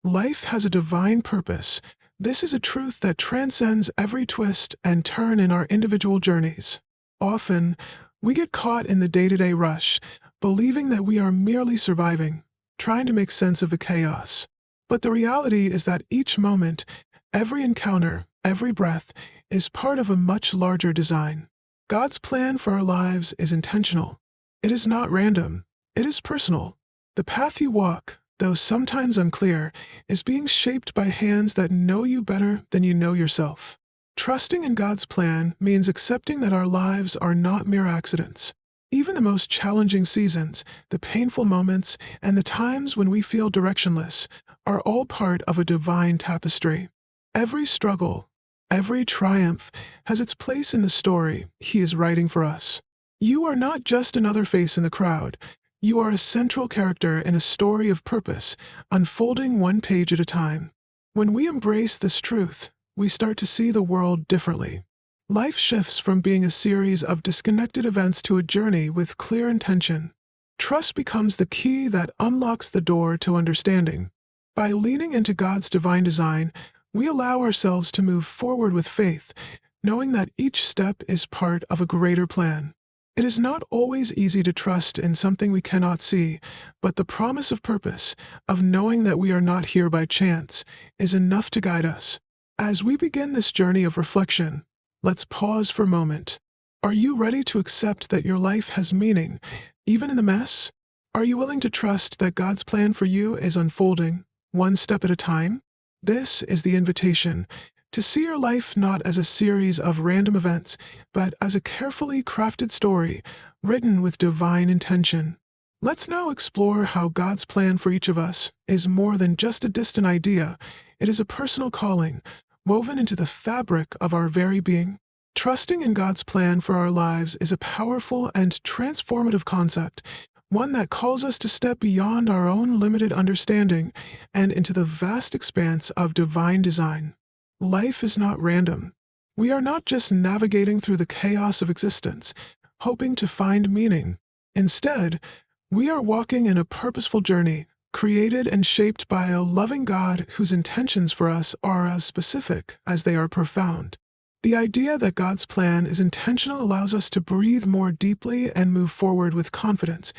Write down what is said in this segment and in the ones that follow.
Life has a divine purpose. This is a truth that transcends every twist and turn in our individual journeys. Often, we get caught in the day-to-day rush, believing that we are merely surviving, trying to make sense of the chaos. But the reality is that each moment, every encounter, every breath, is part of a much larger design. God's plan for our lives is intentional. It is not random. It is personal. The path you walk, though sometimes unclear, is being shaped by hands that know you better than you know yourself. Trusting in God's plan means accepting that our lives are not mere accidents. Even the most challenging seasons, the painful moments, and the times when we feel directionless are all part of a divine tapestry. Every struggle, every triumph has its place in the story He is writing for us. You are not just another face in the crowd. You are a central character in a story of purpose, unfolding one page at a time. When we embrace this truth, we start to see the world differently. Life shifts from being a series of disconnected events to a journey with clear intention. Trust becomes the key that unlocks the door to understanding. By leaning into God's divine design, we allow ourselves to move forward with faith, knowing that each step is part of a greater plan. It is not always easy to trust in something we cannot see, but the promise of purpose, of knowing that we are not here by chance, is enough to guide us. As we begin this journey of reflection, let's pause for a moment. Are you ready to accept that your life has meaning, even in the mess? Are you willing to trust that God's plan for you is unfolding, one step at a time? This is the invitation, to see your life not as a series of random events, but as a carefully crafted story, written with divine intention. Let's now explore how God's plan for each of us is more than just a distant idea. It is a personal calling, woven into the fabric of our very being. Trusting in God's plan for our lives is a powerful and transformative concept, one that calls us to step beyond our own limited understanding and into the vast expanse of divine design. Life is not random. We are not just navigating through the chaos of existence, hoping to find meaning. Instead, we are walking in a purposeful journey, created and shaped by a loving God whose intentions for us are as specific as they are profound. The idea that God's plan is intentional allows us to breathe more deeply and move forward with confidence,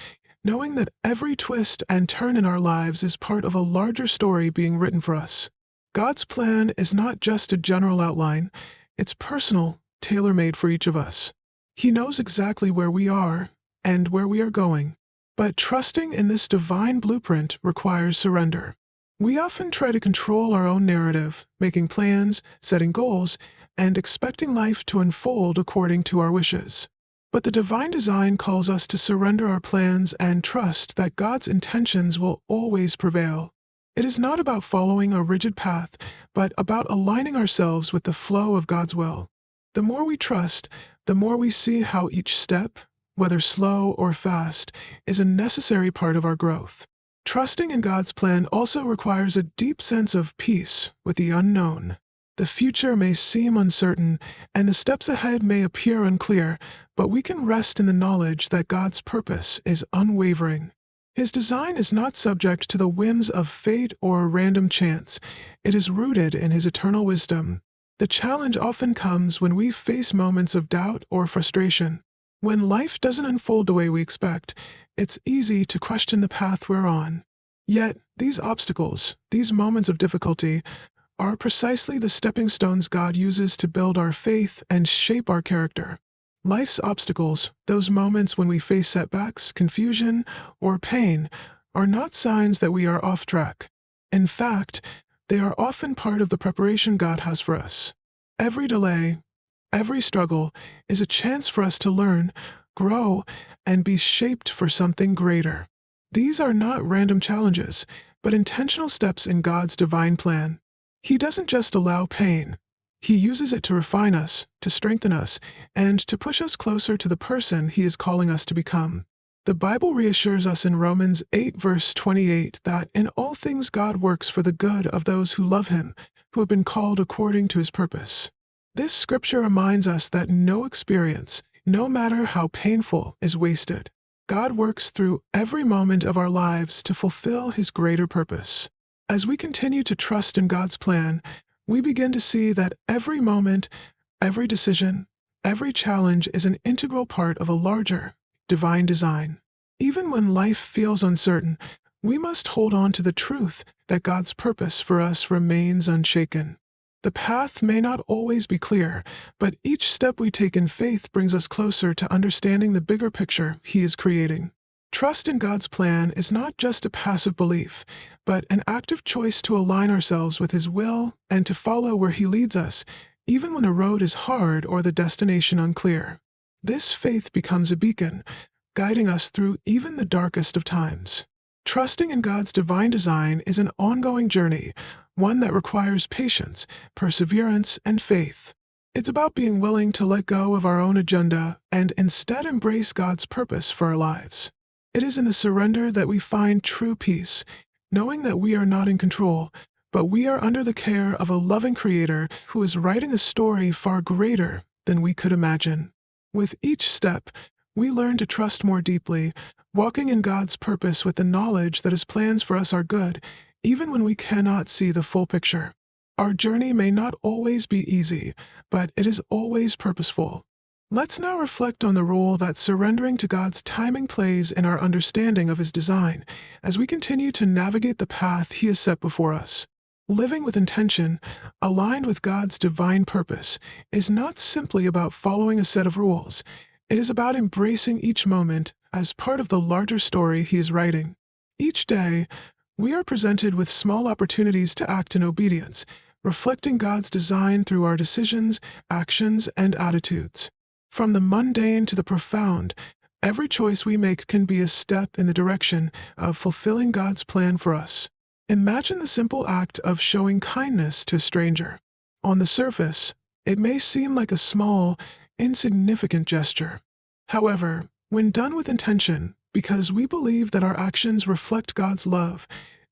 knowing that every twist and turn in our lives is part of a larger story being written for us. God's plan is not just a general outline, it's personal, tailor-made for each of us. He knows exactly where we are and where we are going. But trusting in this divine blueprint requires surrender. We often try to control our own narrative, making plans, setting goals, and expecting life to unfold according to our wishes. But the divine design calls us to surrender our plans and trust that God's intentions will always prevail. It is not about following a rigid path, but about aligning ourselves with the flow of God's will. The more we trust, the more we see how each step, whether slow or fast, is a necessary part of our growth. Trusting in God's plan also requires a deep sense of peace with the unknown. The future may seem uncertain, and the steps ahead may appear unclear, but we can rest in the knowledge that God's purpose is unwavering. His design is not subject to the whims of fate or random chance. It is rooted in His eternal wisdom. The challenge often comes when we face moments of doubt or frustration. When life doesn't unfold the way we expect, it's easy to question the path we're on. Yet, these obstacles, these moments of difficulty, are precisely the stepping stones God uses to build our faith and shape our character. Life's obstacles, those moments when we face setbacks, confusion, or pain, are not signs that we are off track. In fact, they are often part of the preparation God has for us. Every delay, every struggle is a chance for us to learn, grow, and be shaped for something greater. These are not random challenges, but intentional steps in God's divine plan. He doesn't just allow pain. He uses it to refine us, to strengthen us, and to push us closer to the person He is calling us to become. The Bible reassures us in Romans 8 verse 28 that in all things God works for the good of those who love Him, who have been called according to His purpose. This scripture reminds us that no experience, no matter how painful, is wasted. God works through every moment of our lives to fulfill His greater purpose. As we continue to trust in God's plan, we begin to see that every moment, every decision, every challenge is an integral part of a larger, divine design. Even when life feels uncertain, we must hold on to the truth that God's purpose for us remains unshaken. The path may not always be clear, but each step we take in faith brings us closer to understanding the bigger picture He is creating. Trust in God's plan is not just a passive belief, but an active choice to align ourselves with His will and to follow where He leads us, even when the road is hard or the destination unclear. This faith becomes a beacon, guiding us through even the darkest of times. Trusting in God's divine design is an ongoing journey, one that requires patience, perseverance, and faith. It's about being willing to let go of our own agenda and instead embrace God's purpose for our lives. It is in the surrender that we find true peace, knowing that we are not in control, but we are under the care of a loving Creator who is writing a story far greater than we could imagine. With each step, we learn to trust more deeply, walking in God's purpose with the knowledge that His plans for us are good, even when we cannot see the full picture. Our journey may not always be easy, but it is always purposeful. Let's now reflect on the role that surrendering to God's timing plays in our understanding of His design as we continue to navigate the path He has set before us. Living with intention, aligned with God's divine purpose, is not simply about following a set of rules. It is about embracing each moment as part of the larger story He is writing. Each day, we are presented with small opportunities to act in obedience, reflecting God's design through our decisions, actions, and attitudes. From the mundane to the profound, every choice we make can be a step in the direction of fulfilling God's plan for us. Imagine the simple act of showing kindness to a stranger. On the surface, it may seem like a small, insignificant gesture. However, when done with intention, because we believe that our actions reflect God's love,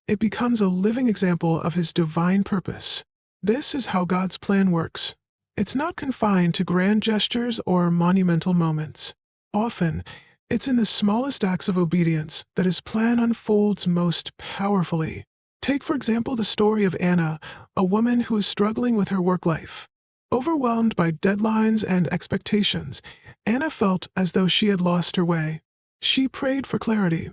it becomes a living example of His divine purpose. This is how God's plan works. It's not confined to grand gestures or monumental moments. Often, it's in the smallest acts of obedience that His plan unfolds most powerfully. Take, for example, the story of Anna, a woman who is struggling with her work life. Overwhelmed by deadlines and expectations, Anna felt as though she had lost her way. She prayed for clarity,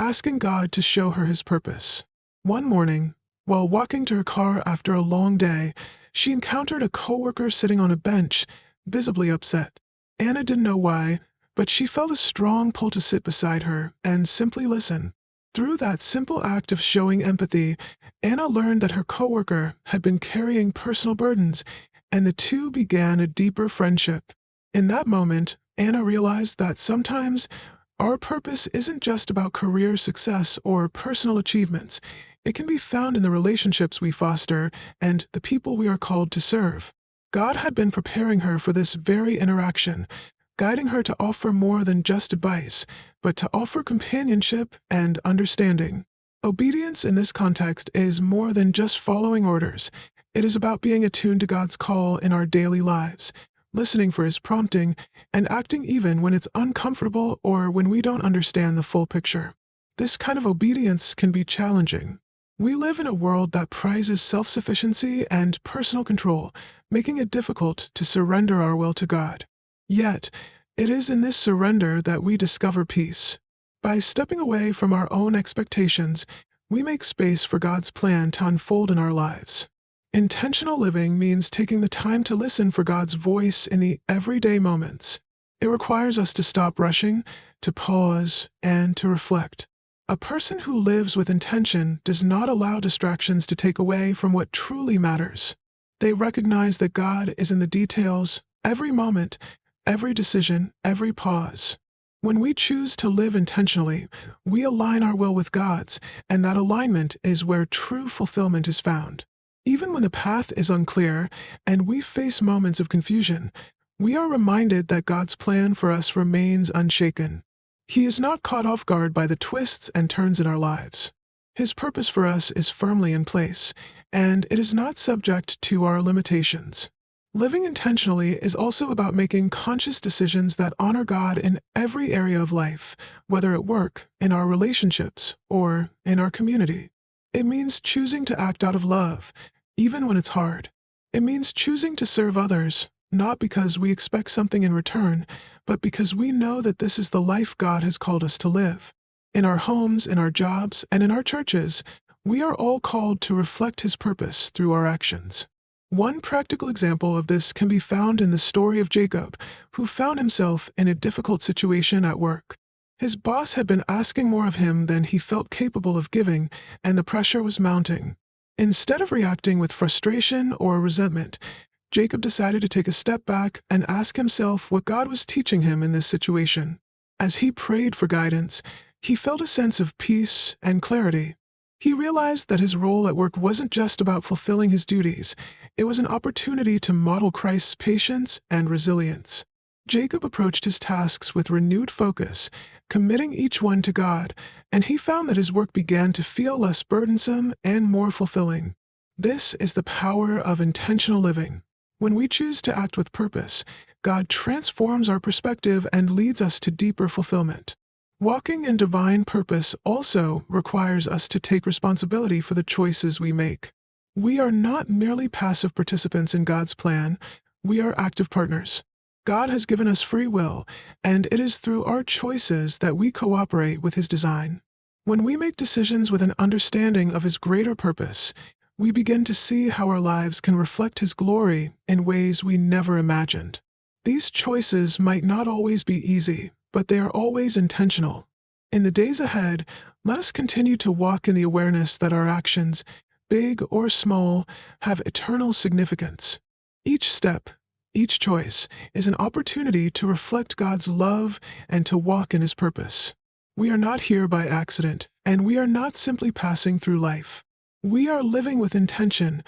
asking God to show her His purpose. One morning, while walking to her car after a long day, she encountered a coworker sitting on a bench, visibly upset. Anna didn't know why, but she felt a strong pull to sit beside her and simply listen. Through that simple act of showing empathy, Anna learned that her coworker had been carrying personal burdens, and the two began a deeper friendship. In that moment, Anna realized that sometimes our purpose isn't just about career success or personal achievements. It can be found in the relationships we foster and the people we are called to serve. God had been preparing her for this very interaction, guiding her to offer more than just advice, but to offer companionship and understanding. Obedience in this context is more than just following orders. It is about being attuned to God's call in our daily lives, listening for His prompting, and acting even when it's uncomfortable or when we don't understand the full picture. This kind of obedience can be challenging. We live in a world that prizes self-sufficiency and personal control, making it difficult to surrender our will to God. Yet, it is in this surrender that we discover peace. By stepping away from our own expectations, we make space for God's plan to unfold in our lives. Intentional living means taking the time to listen for God's voice in the everyday moments. It requires us to stop rushing, to pause, and to reflect. A person who lives with intention does not allow distractions to take away from what truly matters. They recognize that God is in the details, every moment, every decision, every pause. When we choose to live intentionally, we align our will with God's, and that alignment is where true fulfillment is found. Even when the path is unclear and we face moments of confusion, we are reminded that God's plan for us remains unshaken. He is not caught off guard by the twists and turns in our lives. His purpose for us is firmly in place, and it is not subject to our limitations. Living intentionally is also about making conscious decisions that honor God in every area of life, whether at work, in our relationships, or in our community. It means choosing to act out of love, even when it's hard. It means choosing to serve others, not because we expect something in return, but because we know that this is the life God has called us to live. In our homes, in our jobs, and in our churches, we are all called to reflect His purpose through our actions. One practical example of this can be found in the story of Jacob, who found himself in a difficult situation at work. His boss had been asking more of him than he felt capable of giving, and the pressure was mounting. Instead of reacting with frustration or resentment, Jacob decided to take a step back and ask himself what God was teaching him in this situation. As he prayed for guidance, he felt a sense of peace and clarity. He realized that his role at work wasn't just about fulfilling his duties, it was an opportunity to model Christ's patience and resilience. Jacob approached his tasks with renewed focus, committing each one to God, and he found that his work began to feel less burdensome and more fulfilling. This is the power of intentional living. When we choose to act with purpose, God transforms our perspective and leads us to deeper fulfillment. Walking in divine purpose also requires us to take responsibility for the choices we make. We are not merely passive participants in God's plan, we are active partners. God has given us free will, and it is through our choices that we cooperate with His design. When we make decisions with an understanding of His greater purpose, we begin to see how our lives can reflect His glory in ways we never imagined. These choices might not always be easy, but they are always intentional. In the days ahead, let us continue to walk in the awareness that our actions, big or small, have eternal significance. Each step, each choice, is an opportunity to reflect God's love and to walk in His purpose. We are not here by accident, and we are not simply passing through life. We are living with intention,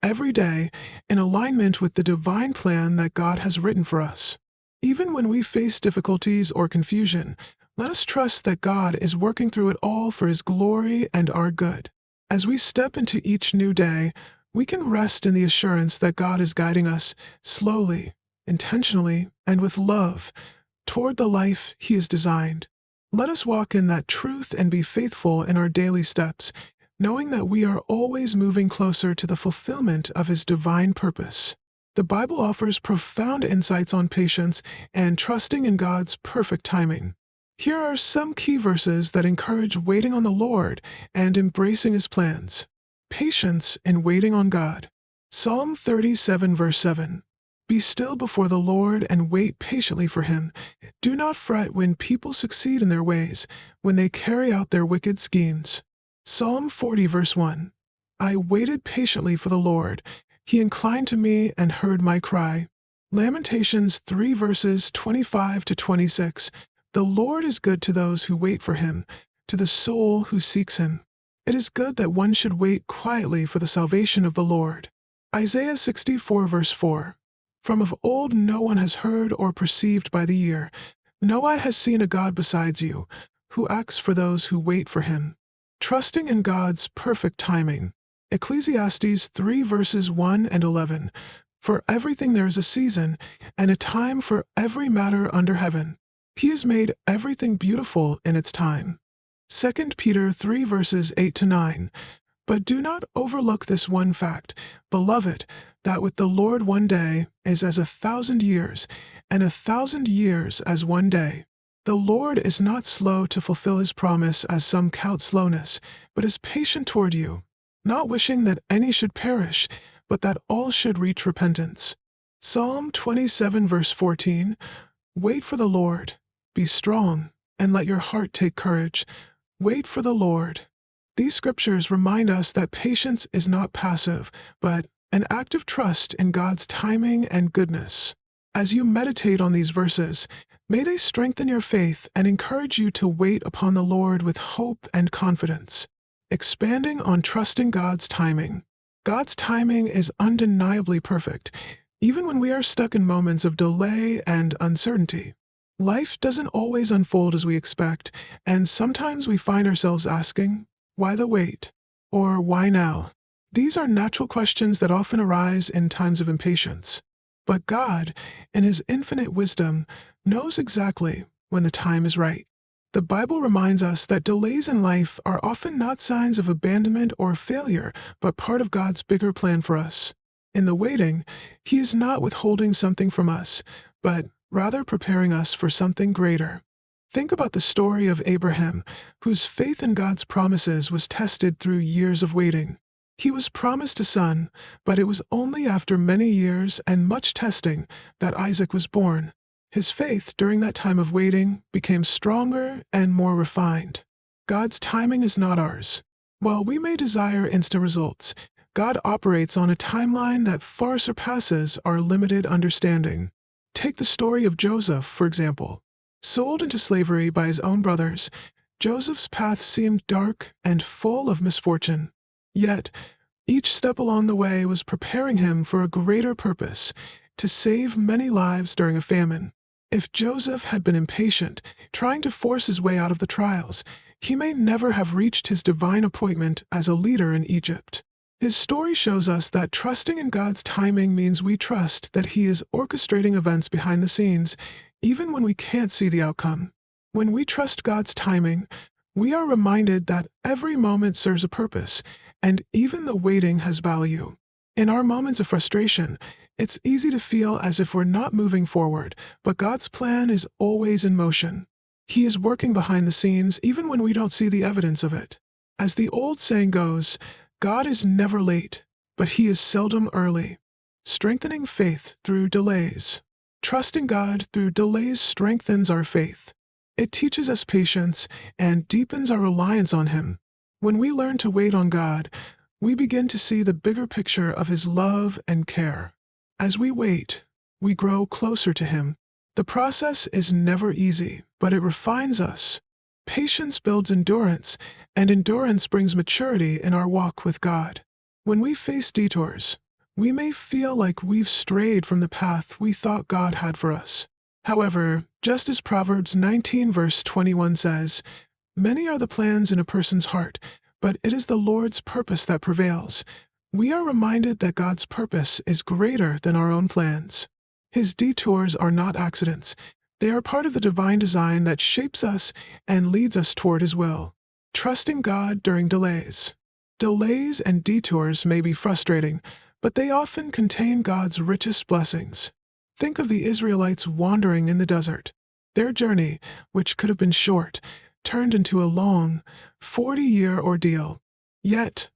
every day, in alignment with the divine plan that God has written for us. Even when we face difficulties or confusion, let us trust that God is working through it all for His glory and our good. As we step into each new day, we can rest in the assurance that God is guiding us slowly, intentionally, and with love toward the life He has designed. Let us walk in that truth and be faithful in our daily steps, knowing that we are always moving closer to the fulfillment of His divine purpose. The Bible offers profound insights on patience and trusting in God's perfect timing. Here are some key verses that encourage waiting on the Lord and embracing His plans. Patience in waiting on God. Psalm 37 verse 7. Be still before the Lord and wait patiently for Him. Do not fret when people succeed in their ways, when they carry out their wicked schemes. Psalm 40 verse 1. I waited patiently for the Lord. He inclined to me and heard my cry. Lamentations 3 verses 25 to 26. The Lord is good to those who wait for Him, to the soul who seeks Him. It is good that one should wait quietly for the salvation of the Lord. Isaiah 64 verse 4. From of old no one has heard or perceived by the ear. No eye has seen a God besides you, who acts for those who wait for Him. Trusting in God's perfect timing. Ecclesiastes 3 verses 1 and 11. For everything there is a season, and a time for every matter under heaven. He has made everything beautiful in its time. 2 Peter 3 verses 8 to 9. But do not overlook this one fact, beloved, that with the Lord 1 day is as 1,000 years, and 1,000 years as 1 day. The Lord is not slow to fulfill His promise, as some count slowness, but is patient toward you, not wishing that any should perish, but that all should reach repentance. Psalm 27 verse 14. Wait for the Lord. Be strong, and let your heart take courage. Wait for the Lord. These scriptures remind us that patience is not passive, but an active trust in God's timing and goodness. As you meditate on these verses, may they strengthen your faith and encourage you to wait upon the Lord with hope and confidence. Expanding on trusting God's timing. God's timing is undeniably perfect, even when we are stuck in moments of delay and uncertainty. Life doesn't always unfold as we expect, and sometimes we find ourselves asking, why the wait? Or why now? These are natural questions that often arise in times of impatience. But God, in His infinite wisdom, knows exactly when the time is right. The Bible reminds us that delays in life are often not signs of abandonment or failure, but part of God's bigger plan for us. In the waiting, He is not withholding something from us, but rather preparing us for something greater. Think about the story of Abraham, whose faith in God's promises was tested through years of waiting. He was promised a son, but it was only after many years and much testing that Isaac was born. His faith during that time of waiting became stronger and more refined. God's timing is not ours. While we may desire instant results, God operates on a timeline that far surpasses our limited understanding. Take the story of Joseph, for example. Sold into slavery by his own brothers, Joseph's path seemed dark and full of misfortune. Yet, each step along the way was preparing him for a greater purpose, to save many lives during a famine. If Joseph had been impatient, trying to force his way out of the trials, he may never have reached his divine appointment as a leader in Egypt. His story shows us that trusting in God's timing means we trust that He is orchestrating events behind the scenes, even when we can't see the outcome. When we trust God's timing, we are reminded that every moment serves a purpose, and even the waiting has value. In our moments of frustration, it's easy to feel as if we're not moving forward, but God's plan is always in motion. He is working behind the scenes even when we don't see the evidence of it. As the old saying goes, God is never late, but He is seldom early. Strengthening faith through delays. Trusting God through delays strengthens our faith. It teaches us patience and deepens our reliance on Him. When we learn to wait on God, we begin to see the bigger picture of His love and care. As we wait, we grow closer to Him. The process is never easy, but it refines us. Patience builds endurance, and endurance brings maturity in our walk with God. When we face detours, we may feel like we've strayed from the path we thought God had for us. However, just as Proverbs 19 verse 21 says, "Many are the plans in a person's heart, but it is the Lord's purpose that prevails," we are reminded that God's purpose is greater than our own plans. His detours are not accidents. They are part of the divine design that shapes us and leads us toward His will. Trusting God during delays. Delays and detours may be frustrating, but they often contain God's richest blessings. Think of the Israelites wandering in the desert. Their journey, which could have been short, turned into a long, 40-year ordeal. Yet,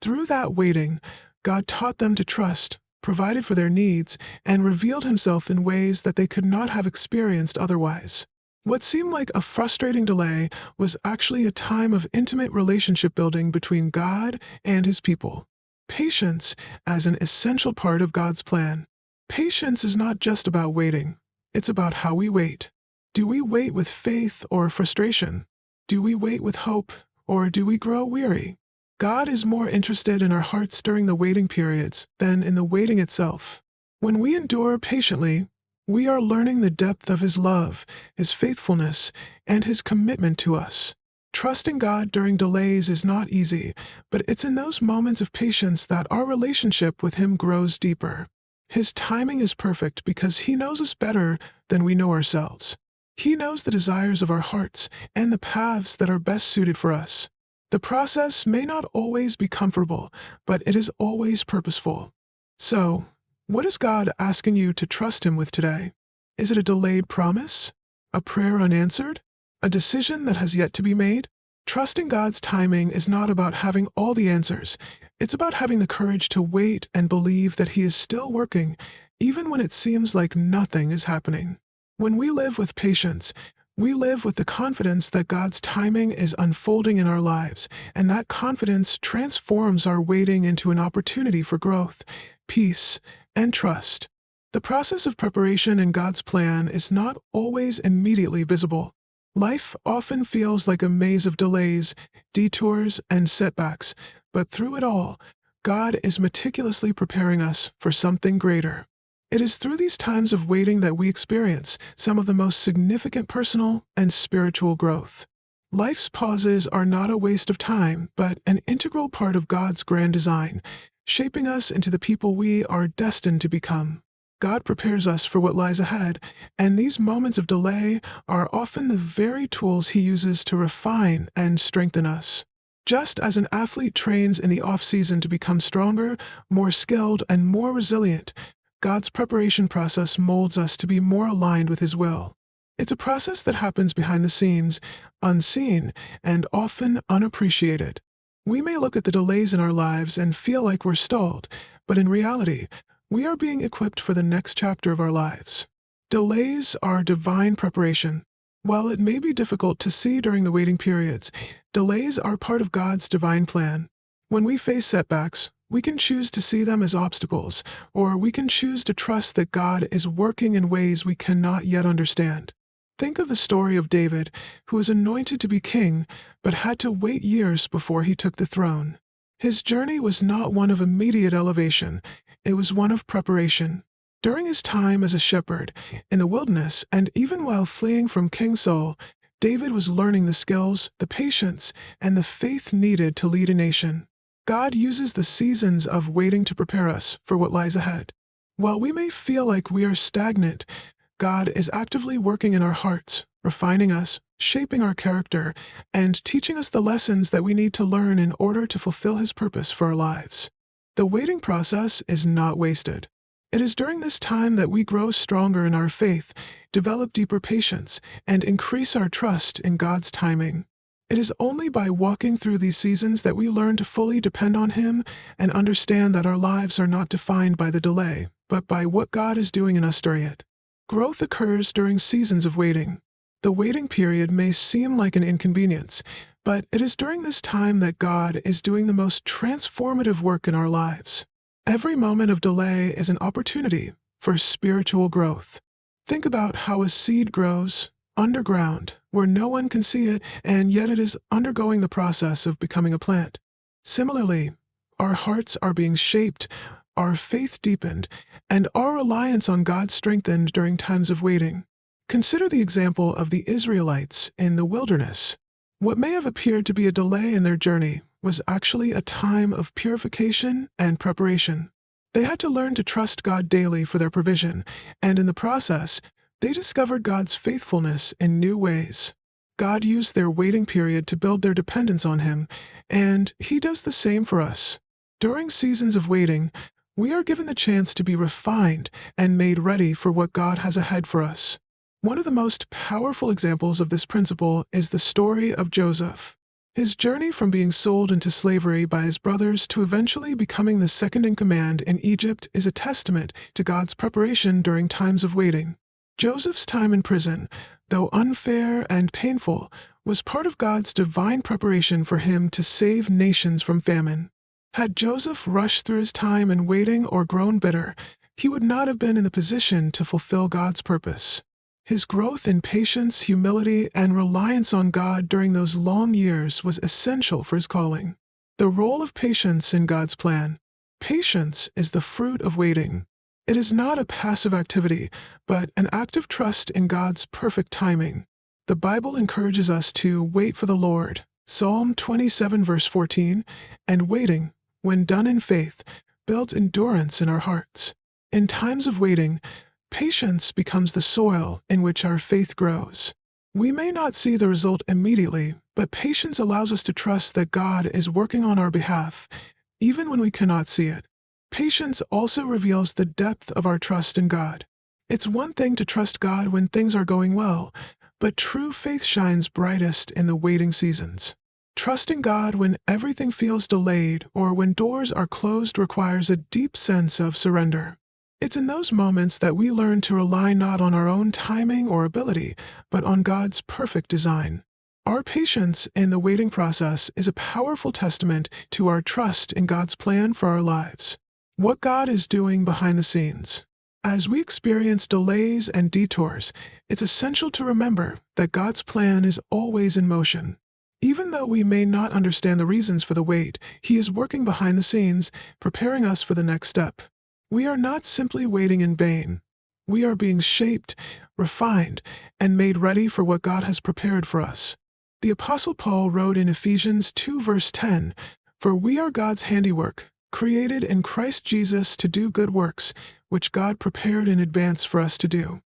through that waiting, God taught them to trust, provided for their needs, and revealed Himself in ways that they could not have experienced otherwise. What seemed like a frustrating delay was actually a time of intimate relationship building between God and His people. Patience as an essential part of God's plan. Patience is not just about waiting. It's about how we wait. Do we wait with faith or frustration? Do we wait with hope, or do we grow weary? God is more interested in our hearts during the waiting periods than in the waiting itself. When we endure patiently, we are learning the depth of His love, His faithfulness, and His commitment to us. Trusting God during delays is not easy, but it's in those moments of patience that our relationship with Him grows deeper. His timing is perfect because He knows us better than we know ourselves. He knows the desires of our hearts and the paths that are best suited for us. The process may not always be comfortable, but it is always purposeful. So, what is God asking you to trust Him with today? Is it a delayed promise? A prayer unanswered? A decision that has yet to be made? Trusting God's timing is not about having all the answers. It's about having the courage to wait and believe that He is still working, even when it seems like nothing is happening. When we live with patience, we live with the confidence that God's timing is unfolding in our lives, and that confidence transforms our waiting into an opportunity for growth, peace, and trust. The process of preparation in God's plan is not always immediately visible. Life often feels like a maze of delays, detours, and setbacks, but through it all, God is meticulously preparing us for something greater. It is through these times of waiting that we experience some of the most significant personal and spiritual growth. Life's pauses are not a waste of time, but an integral part of God's grand design, shaping us into the people we are destined to become. God prepares us for what lies ahead, and these moments of delay are often the very tools He uses to refine and strengthen us. Just as an athlete trains in the off-season to become stronger, more skilled, and more resilient, God's preparation process molds us to be more aligned with His will. It's a process that happens behind the scenes, unseen, and often unappreciated. We may look at the delays in our lives and feel like we're stalled, but in reality, we are being equipped for the next chapter of our lives. Delays are divine preparation. While it may be difficult to see during the waiting periods, delays are part of God's divine plan. When we face setbacks, we can choose to see them as obstacles, or we can choose to trust that God is working in ways we cannot yet understand. Think of the story of David, who was anointed to be king, but had to wait years before he took the throne. His journey was not one of immediate elevation, it was one of preparation. During his time as a shepherd, in the wilderness, and even while fleeing from King Saul, David was learning the skills, the patience, and the faith needed to lead a nation. God uses the seasons of waiting to prepare us for what lies ahead. While we may feel like we are stagnant, God is actively working in our hearts, refining us, shaping our character, and teaching us the lessons that we need to learn in order to fulfill His purpose for our lives. The waiting process is not wasted. It is during this time that we grow stronger in our faith, develop deeper patience, and increase our trust in God's timing. It is only by walking through these seasons that we learn to fully depend on Him and understand that our lives are not defined by the delay, but by what God is doing in us during it. Growth occurs during seasons of waiting. The waiting period may seem like an inconvenience, but it is during this time that God is doing the most transformative work in our lives. Every moment of delay is an opportunity for spiritual growth. Think about how a seed grows underground, where no one can see it, and yet it is undergoing the process of becoming a plant. Similarly, our hearts are being shaped, our faith deepened, and our reliance on God strengthened during times of waiting. Consider the example of the Israelites in the wilderness. What may have appeared to be a delay in their journey was actually a time of purification and preparation. They had to learn to trust God daily for their provision, and in the process, they discovered God's faithfulness in new ways. God used their waiting period to build their dependence on Him, and He does the same for us. During seasons of waiting, we are given the chance to be refined and made ready for what God has ahead for us. One of the most powerful examples of this principle is the story of Joseph. His journey from being sold into slavery by his brothers to eventually becoming the second-in-command in Egypt is a testament to God's preparation during times of waiting. Joseph's time in prison, though unfair and painful, was part of God's divine preparation for him to save nations from famine. Had Joseph rushed through his time in waiting or grown bitter, he would not have been in the position to fulfill God's purpose. His growth in patience, humility, and reliance on God during those long years was essential for his calling. The role of patience in God's plan. Patience is the fruit of waiting. It is not a passive activity, but an act of trust in God's perfect timing. The Bible encourages us to wait for the Lord, Psalm 27 verse 14, and waiting, when done in faith, builds endurance in our hearts. In times of waiting, patience becomes the soil in which our faith grows. We may not see the result immediately, but patience allows us to trust that God is working on our behalf, even when we cannot see it. Patience also reveals the depth of our trust in God. It's one thing to trust God when things are going well, but true faith shines brightest in the waiting seasons. Trusting God when everything feels delayed or when doors are closed requires a deep sense of surrender. It's in those moments that we learn to rely not on our own timing or ability, but on God's perfect design. Our patience in the waiting process is a powerful testament to our trust in God's plan for our lives. What God is doing behind the scenes. As we experience delays and detours, it's essential to remember that God's plan is always in motion. Even though we may not understand the reasons for the wait, He is working behind the scenes, preparing us for the next step. We are not simply waiting in vain. We are being shaped, refined, and made ready for what God has prepared for us. The Apostle Paul wrote in Ephesians 2 verse 10, "For we are God's handiwork, created in Christ Jesus to do good works, which God prepared in advance for us to do.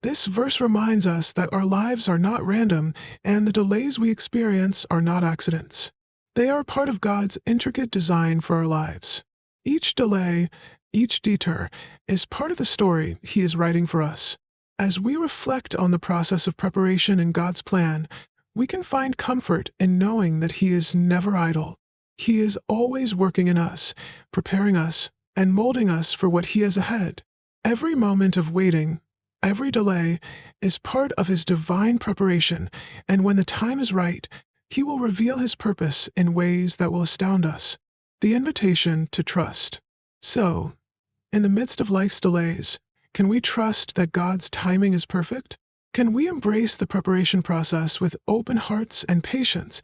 This verse reminds us that our lives are not random and the delays we experience are not accidents. They are part of God's intricate design for our lives. Each delay, each detour, is part of the story He is writing for us. As we reflect on the process of preparation in God's plan, we can find comfort in knowing that He is never idle. He is always working in us, preparing us, and molding us for what He has ahead. Every moment of waiting, every delay, is part of His divine preparation, and when the time is right, He will reveal His purpose in ways that will astound us. The invitation to trust. So, in the midst of life's delays, can we trust that God's timing is perfect? Can we embrace the preparation process with open hearts and patience,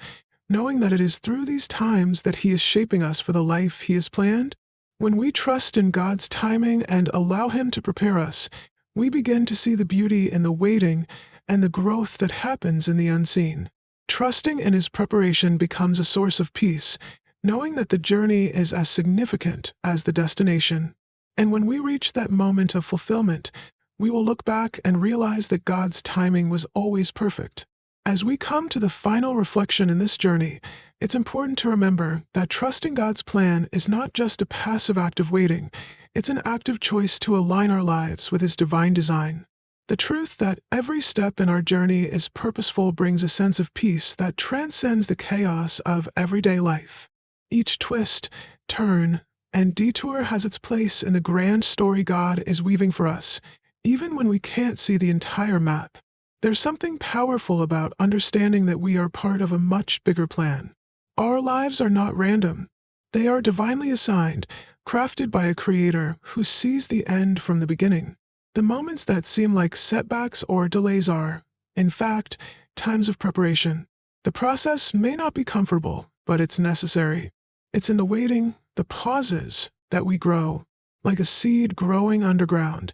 knowing that it is through these times that He is shaping us for the life He has planned? When we trust in God's timing and allow Him to prepare us, we begin to see the beauty in the waiting and the growth that happens in the unseen. Trusting in His preparation becomes a source of peace, knowing that the journey is as significant as the destination. And when we reach that moment of fulfillment, we will look back and realize that God's timing was always perfect. As we come to the final reflection in this journey, it's important to remember that trusting God's plan is not just a passive act of waiting, it's an active choice to align our lives with His divine design. The truth that every step in our journey is purposeful brings a sense of peace that transcends the chaos of everyday life. Each twist, turn, and detour has its place in the grand story God is weaving for us, even when we can't see the entire map. There's something powerful about understanding that we are part of a much bigger plan. Our lives are not random. They are divinely assigned, crafted by a Creator who sees the end from the beginning. The moments that seem like setbacks or delays are, in fact, times of preparation. The process may not be comfortable, but it's necessary. It's in the waiting, the pauses, that we grow. Like a seed growing underground,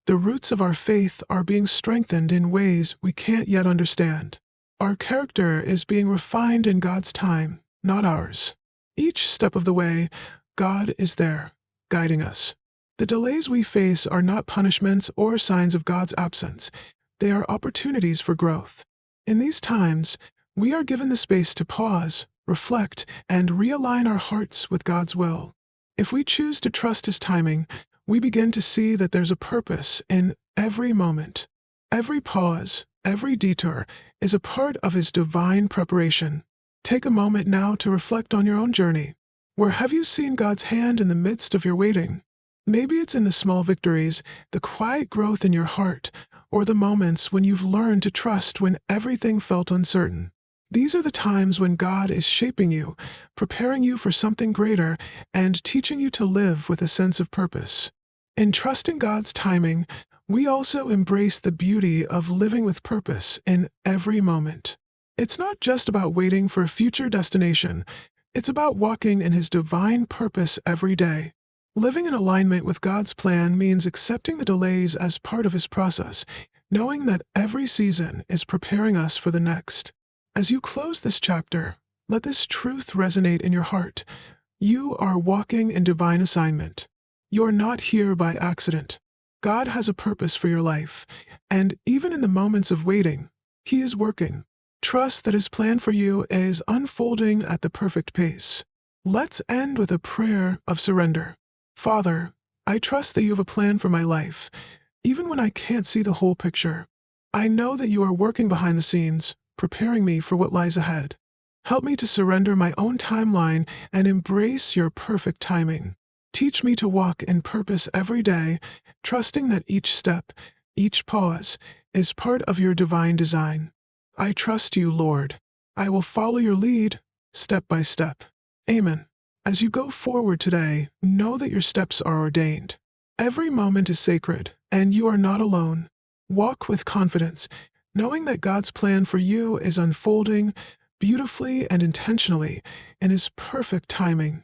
the roots of our faith are being strengthened in ways we can't yet understand. Our character is being refined in God's time, not ours. Each step of the way, God is there, guiding us. The delays we face are not punishments or signs of God's absence. They are opportunities for growth. In these times, we are given the space to pause, reflect, and realign our hearts with God's will. If we choose to trust His timing, we begin to see that there's a purpose in every moment. Every pause, every detour is a part of His divine preparation. Take a moment now to reflect on your own journey. Where have you seen God's hand in the midst of your waiting? Maybe it's in the small victories, the quiet growth in your heart, or the moments when you've learned to trust when everything felt uncertain. These are the times when God is shaping you, preparing you for something greater, and teaching you to live with a sense of purpose. In trusting God's timing, we also embrace the beauty of living with purpose in every moment. It's not just about waiting for a future destination, it's about walking in His divine purpose every day. Living in alignment with God's plan means accepting the delays as part of His process, knowing that every season is preparing us for the next. As you close this chapter, let this truth resonate in your heart. You are walking in divine assignment. You're not here by accident. God has a purpose for your life, and even in the moments of waiting, He is working. Trust that His plan for you is unfolding at the perfect pace. Let's end with a prayer of surrender. Father, I trust that You have a plan for my life, even when I can't see the whole picture. I know that You are working behind the scenes, preparing me for what lies ahead. Help me to surrender my own timeline and embrace Your perfect timing. Teach me to walk in purpose every day, trusting that each step, each pause, is part of Your divine design. I trust You, Lord. I will follow Your lead, step by step. Amen. As you go forward today, know that your steps are ordained. Every moment is sacred, and you are not alone. Walk with confidence, knowing that God's plan for you is unfolding beautifully and intentionally in His perfect timing.